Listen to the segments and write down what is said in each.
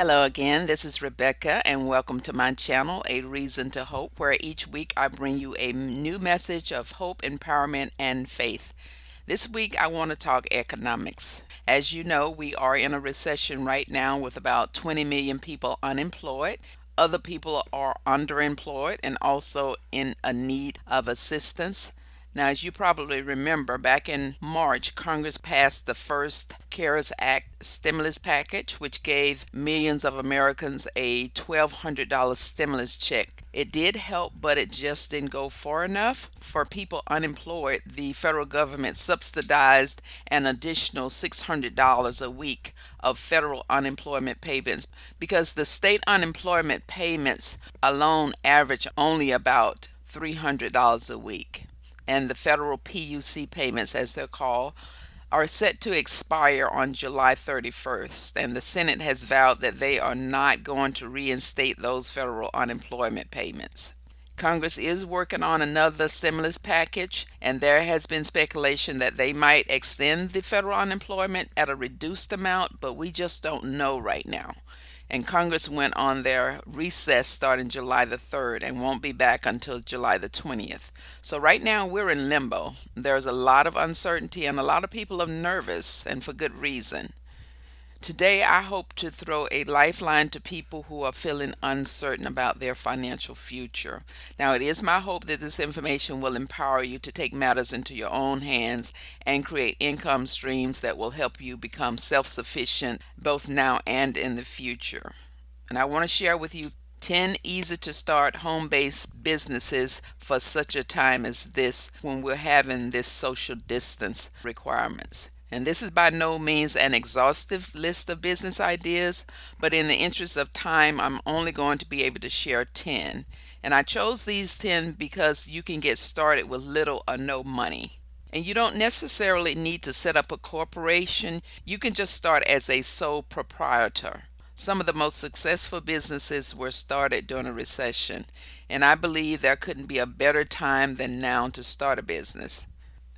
Hello again, this is Rebecca, and welcome to my channel, A Reason to Hope, where each week I bring you a new message of hope, empowerment, and faith. This week I want to talk economics. As you know, we are in a recession right now with about 20 million people unemployed. Other people are underemployed and also in a need of assistance. Now, as you probably remember, back in March, Congress passed the first CARES Act stimulus package, which gave millions of Americans a $1,200 stimulus check. It did help, but it just didn't go far enough. For people unemployed, the federal government subsidized an additional $600 a week of federal unemployment payments because the state unemployment payments alone average only about $300 a week, and the federal PUC payments, as they're called, are set to expire on July 31st, and the Senate has vowed that they are not going to reinstate those federal unemployment payments. Congress is working on another stimulus package, and there has been speculation that they might extend the federal unemployment at a reduced amount, but we just don't know right now. And Congress went on their recess starting July the 3rd and won't be back until July the 20th. So right now we're in limbo. There's a lot of uncertainty and a lot of people are nervous, and for good reason. Today, I hope to throw a lifeline to people who are feeling uncertain about their financial future. Now, it is my hope that this information will empower you to take matters into your own hands and create income streams that will help you become self sufficient both now and in the future. And I want to share with you 10 easy to start home based businesses for such a time as this when we're having this social distance requirements. And this is by no means an exhaustive list of business ideas, but in the interest of time, I'm only going to be able to share 10. And I chose these 10 because you can get started with little or no money. And you don't necessarily need to set up a corporation. You can just start as a sole proprietor. Some of the most successful businesses were started during a recession, and I believe there couldn't be a better time than now to start a business.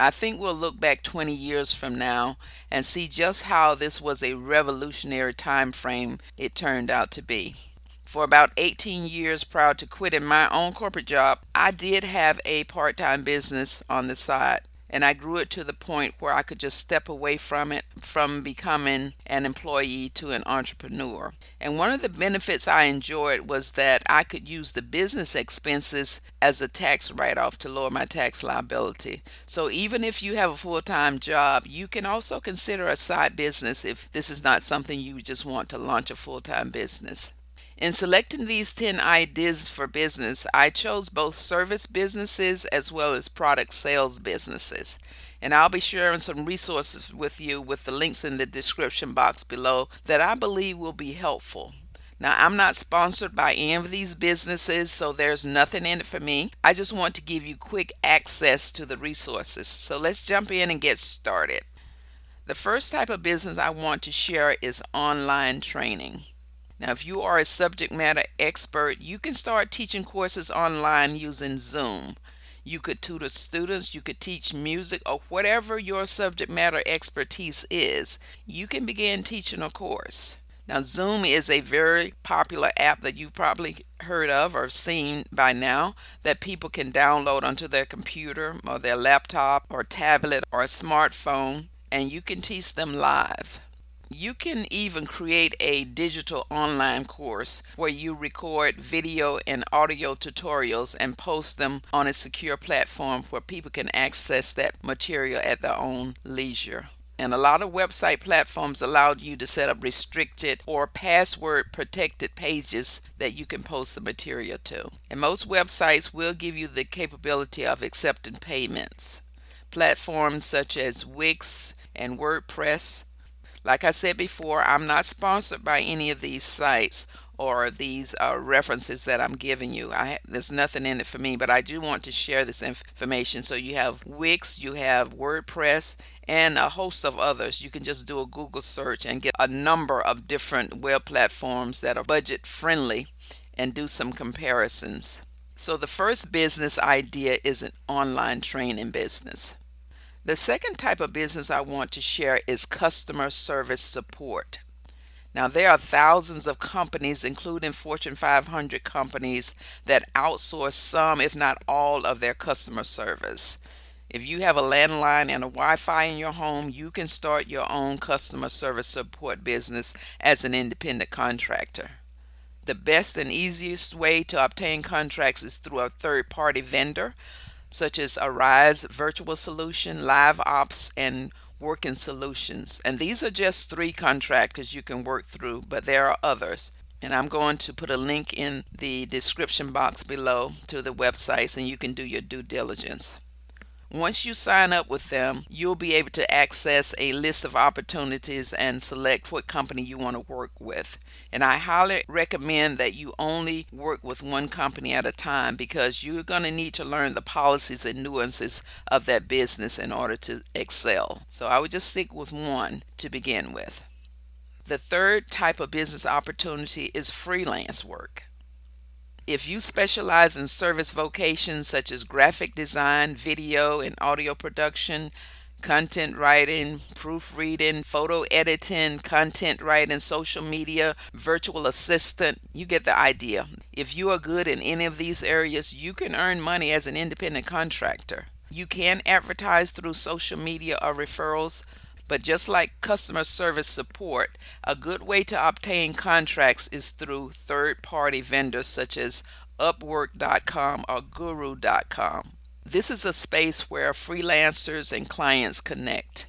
I think we'll look back 20 years from now and see just how this was a revolutionary time frame it turned out to be. For about 18 years prior to quitting my own corporate job, I did have a part-time business on the side, and I grew it to the point where I could just step away from it, from becoming an employee to an entrepreneur. And one of the benefits I enjoyed was that I could use the business expenses as a tax write-off to lower my tax liability. So even if you have a full-time job, you can also consider a side business if this is not something you just want to launch a full-time business. In selecting these 10 ideas for business, I chose both service businesses as well as product sales businesses. And I'll be sharing some resources with you with the links in the description box below that I believe will be helpful. Now, I'm not sponsored by any of these businesses, so there's nothing in it for me. I just want to give you quick access to the resources. So let's jump in and get started. The first type of business I want to share is online training. Now, if you are a subject matter expert, you can start teaching courses online using Zoom. You could tutor students, you could teach music, or whatever your subject matter expertise is, you can begin teaching a course. Now, Zoom is a very popular app that you've probably heard of or seen by now that people can download onto their computer or their laptop or tablet or smartphone, and you can teach them live. You can even create a digital online course where you record video and audio tutorials and post them on a secure platform where people can access that material at their own leisure. And a lot of website platforms allow you to set up restricted or password protected pages that you can post the material to. And most websites will give you the capability of accepting payments. Platforms such as Wix and WordPress. Like I said before, I'm not sponsored by any of these sites or these references that I'm giving you. There's nothing in it for me, but I do want to share this information. So you have Wix, you have WordPress, and a host of others. You can just do a Google search and get a number of different web platforms that are budget friendly and do some comparisons. So the first business idea is an online training business. The second type of business I want to share is customer service support. Now, there are thousands of companies, including Fortune 500 companies, that outsource some, if not all, of their customer service. If you have a landline and a Wi-Fi in your home, you can start your own customer service support business as an independent contractor. The best and easiest way to obtain contracts is through a third-party vendor, such as Arise Virtual Solution, Live Ops, and Working Solutions. And these are just three contractors you can work through, but there are others. And I'm going to put a link in the description box below to the websites, and you can do your due diligence. Once you sign up with them, you'll be able to access a list of opportunities and select what company you want to work with. And I highly recommend that you only work with one company at a time, because you're going to need to learn the policies and nuances of that business in order to excel. So I would just stick with one to begin with. The third type of business opportunity is freelance work. If you specialize in service vocations such as graphic design, video and audio production, content writing, proofreading, photo editing, content writing, social media, virtual assistant, you get the idea. If you are good in any of these areas, you can earn money as an independent contractor. You can advertise through social media or referrals, but just like customer service support, a good way to obtain contracts is through third-party vendors such as Upwork.com or Guru.com. This is a space where freelancers and clients connect.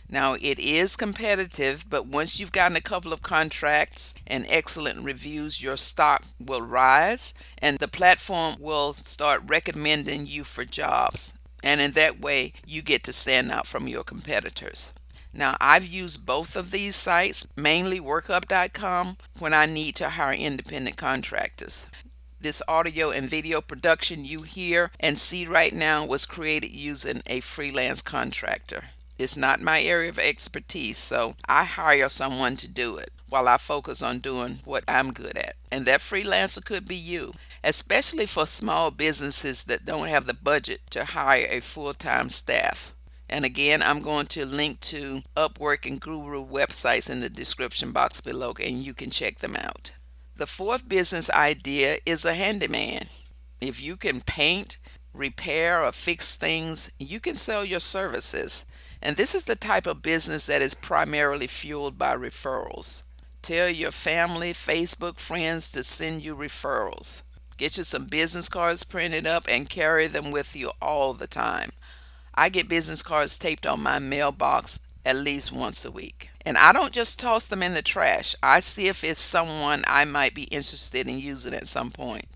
Now, it is competitive, but once you've gotten a couple of contracts and excellent reviews, your stock will rise and the platform will start recommending you for jobs. And in that way, you get to stand out from your competitors. Now, I've used both of these sites, mainly workup.com, when I need to hire independent contractors. This audio and video production you hear and see right now was created using a freelance contractor. It's not my area of expertise, so I hire someone to do it while I focus on doing what I'm good at. And that freelancer could be you, especially for small businesses that don't have the budget to hire a full-time staff. And again, I'm going to link to Upwork and Guru websites in the description box below, and you can check them out. The fourth business idea is a handyman. If you can paint, repair, or fix things, you can sell your services. And this is the type of business that is primarily fueled by referrals. Tell your family, Facebook friends to send you referrals. Get you some business cards printed up and carry them with you all the time. I get business cards taped on my mailbox at least once a week. And I don't just toss them in the trash. I see if it's someone I might be interested in using at some point.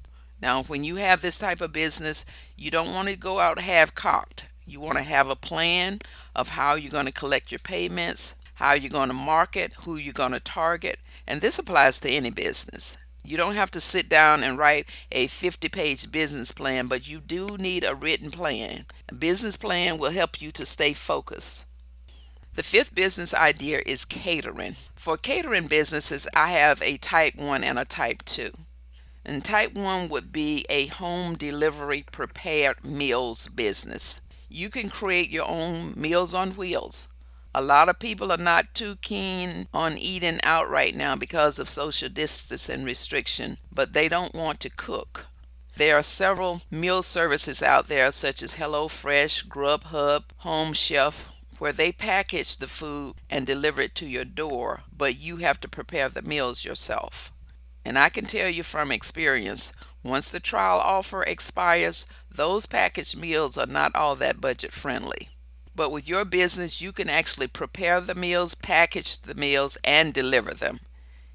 Now, when you have this type of business, you don't want to go out half-cocked. You want to have a plan of how you're going to collect your payments, how you're going to market, who you're going to target. And this applies to any business. You don't have to sit down and write a 50-page business plan, but you do need a written plan. A business plan will help you to stay focused. The fifth business idea is catering. For catering businesses, I have a type 1 and a type 2. And type 1 would be a home delivery prepared meals business. You can create your own meals on wheels. A lot of people are not too keen on eating out right now because of social distance and restriction, but they don't want to cook. There are several meal services out there such as HelloFresh, Grubhub, Home Chef, where they package the food and deliver it to your door, but you have to prepare the meals yourself. And I can tell you from experience, once the trial offer expires, those packaged meals are not all that budget friendly. But with your business, you can actually prepare the meals, package the meals, and deliver them.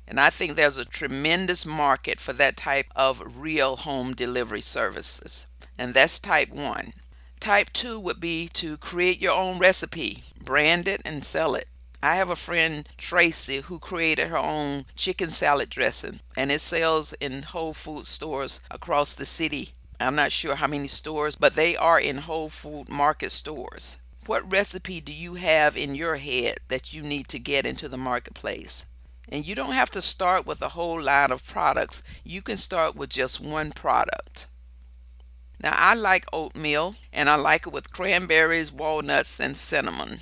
And I think there's a tremendous market for that type of real home delivery services. And that's type 1. Type 2 would be to create your own recipe, brand it, and sell it. I have a friend, Tracy, who created her own chicken salad dressing, and it sells in Whole Food stores across the city. I'm not sure how many stores, but they are in Whole Food Market stores. What recipe do you have in your head that you need to get into the marketplace? And you don't have to start with a whole line of products. You can start with just one product. Now, I like oatmeal, and I like it with cranberries, walnuts, and cinnamon.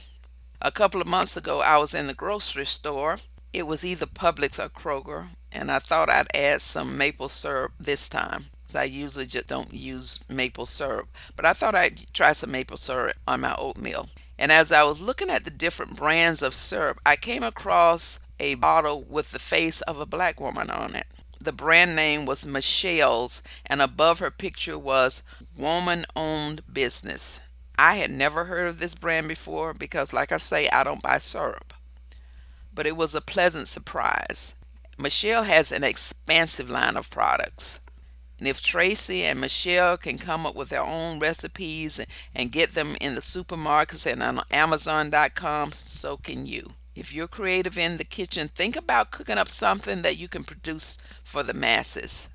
A couple of months ago, I was in the grocery store, It was either Publix or Kroger, and I thought I'd add some maple syrup this time. 'Cause I usually just don't use maple syrup, but I thought I'd try some maple syrup on my oatmeal. And as I was looking at the different brands of syrup, I came across a bottle with the face of a black woman on it. The brand name was Michelle's, and above her picture was woman owned business. I had never heard of this brand before because, like I say, I don't buy syrup, but it was a pleasant surprise. Michelle has an expansive line of products. And if Tracy and Michelle can come up with their own recipes and get them in the supermarkets and on Amazon.com, so can you. If you're creative in the kitchen, think about cooking up something that you can produce for the masses.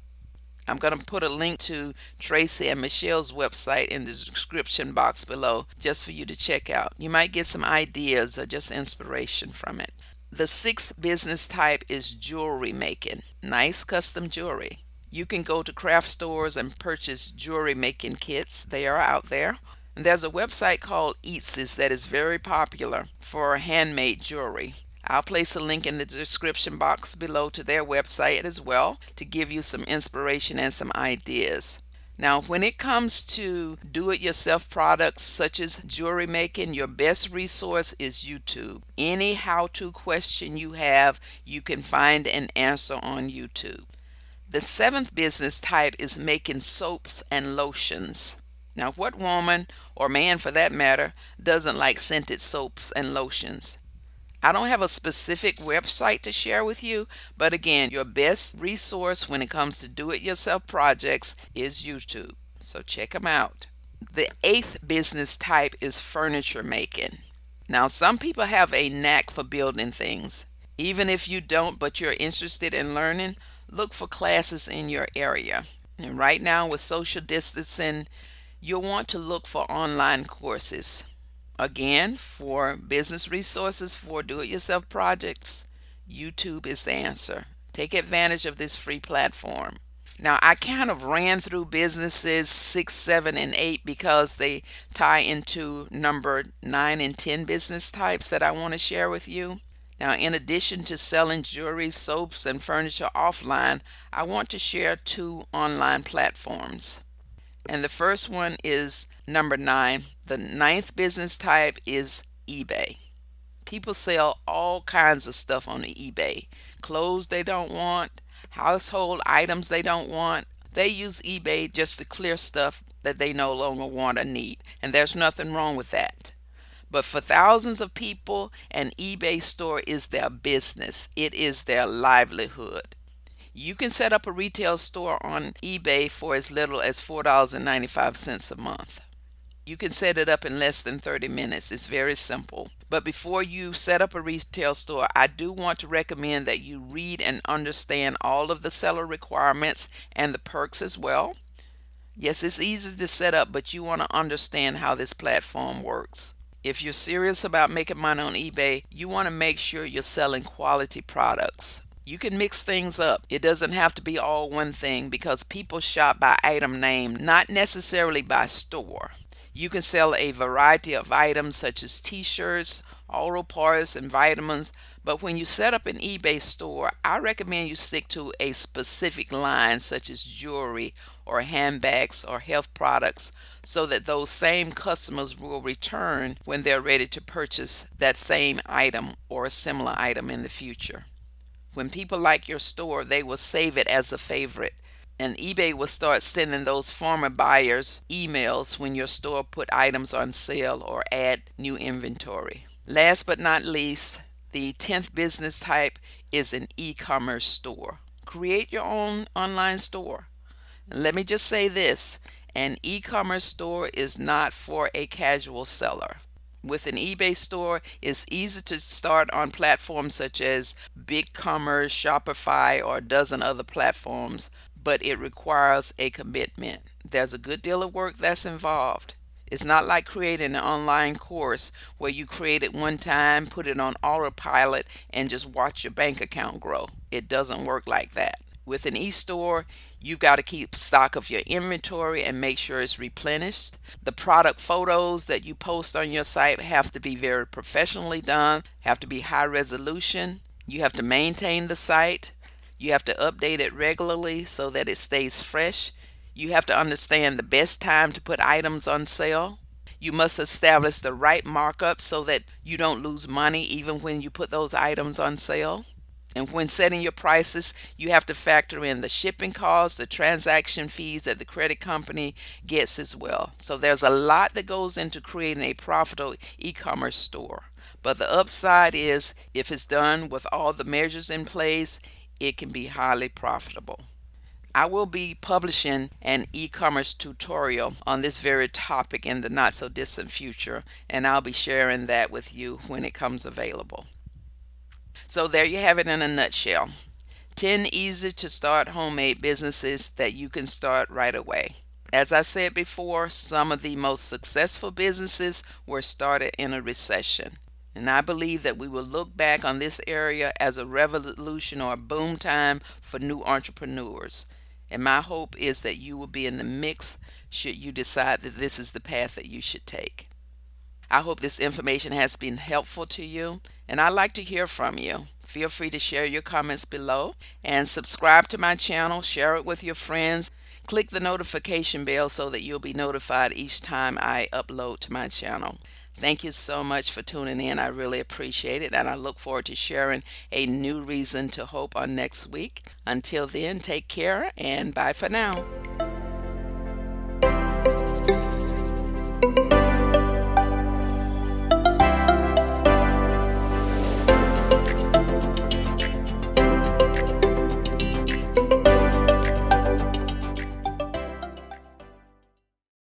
I'm going to put a link to Tracy and Michelle's website in the description box below just for you to check out. You might get some ideas or just inspiration from it. The sixth business type is jewelry making. Nice custom jewelry. You can go to craft stores and purchase jewelry making kits. They are out there. And there's a website called Etsy that is very popular for handmade jewelry. I'll place a link in the description box below to their website as well to give you some inspiration and some ideas. Now, when it comes to do-it-yourself products such as jewelry making, your best resource is YouTube. Any how-to question you have, you can find an answer on YouTube. The seventh business type is making soaps and lotions. Now, what woman, or man for that matter, doesn't like scented soaps and lotions? I don't have a specific website to share with you, but again, your best resource when it comes to do-it-yourself projects is YouTube. So check them out. The eighth business type is furniture making. Now, some people have a knack for building things. Even if you don't, but you're interested in learning, look for classes in your area. And right now, with social distancing, you'll want to look for online courses. Again, for business resources for do-it-yourself projects, YouTube is the answer. Take advantage of this free platform. Now, I kind of ran through businesses 6, 7, and 8 because they tie into number 9 and 10 business types that I want to share with you. Now, in addition to selling jewelry, soaps, and furniture offline, I want to share 2 online platforms. And the first one is number 9. The ninth business type is eBay. People sell all kinds of stuff on the eBay. Clothes they don't want, household items they don't want. They use eBay just to clear stuff that they no longer want or need. And there's nothing wrong with that. But for thousands of people, an eBay store is their business. It is their livelihood. You can set up a retail store on eBay for as little as $4.95 a month. You can set it up in less than 30 minutes. It's very simple. But before you set up a retail store, I do want to recommend that you read and understand all of the seller requirements and the perks as well. Yes, it's easy to set up, but you want to understand how this platform works. If you're serious about making money on eBay, you want to make sure you're selling quality products. You can mix things up. It doesn't have to be all one thing because people shop by item name, not necessarily by store. You can sell a variety of items such as t-shirts, auto parts, and vitamins, but when you set up an eBay store, I recommend you stick to a specific line such as jewelry or handbags or health products so that those same customers will return when they're ready to purchase that same item or a similar item in the future. When people like your store, they will save it as a favorite. And eBay will start sending those former buyers emails when your store put items on sale or add new inventory. Last but not least, the 10th business type is an e-commerce store. Create your own online store. And let me just say this, an e-commerce store is not for a casual seller. With an eBay store, it's easy to start on platforms such as BigCommerce, Shopify, or a dozen other platforms, but it requires a commitment. There's a good deal of work that's involved. It's not like creating an online course where you create it one time, put it on autopilot, and just watch your bank account grow. It doesn't work like that. With an e-store, you've got to keep stock of your inventory and make sure it's replenished. The product photos that you post on your site have to be very professionally done, have to be high resolution. You have to maintain the site. You have to update it regularly so that it stays fresh. You have to understand the best time to put items on sale. You must establish the right markup so that you don't lose money even when you put those items on sale. And when setting your prices, you have to factor in the shipping costs, the transaction fees that the credit company gets as well. So there's a lot that goes into creating a profitable e-commerce store. But the upside is if it's done with all the measures in place, it can be highly profitable. I will be publishing an e-commerce tutorial on this very topic in the not so distant future, and I'll be sharing that with you when it comes available. So there you have it in a nutshell. 10 easy to start homemade businesses that you can start right away. As I said before, some of the most successful businesses were started in a recession. And I believe that we will look back on this area as a revolution or a boom time for new entrepreneurs. And my hope is that you will be in the mix should you decide that this is the path that you should take. I hope this information has been helpful to you, and I'd like to hear from you. Feel free to share your comments below and subscribe to my channel, share it with your friends. Click the notification bell so that you'll be notified each time I upload to my channel. Thank you so much for tuning in. I really appreciate it, and I look forward to sharing a new reason to hope on next week. Until then, take care and bye for now.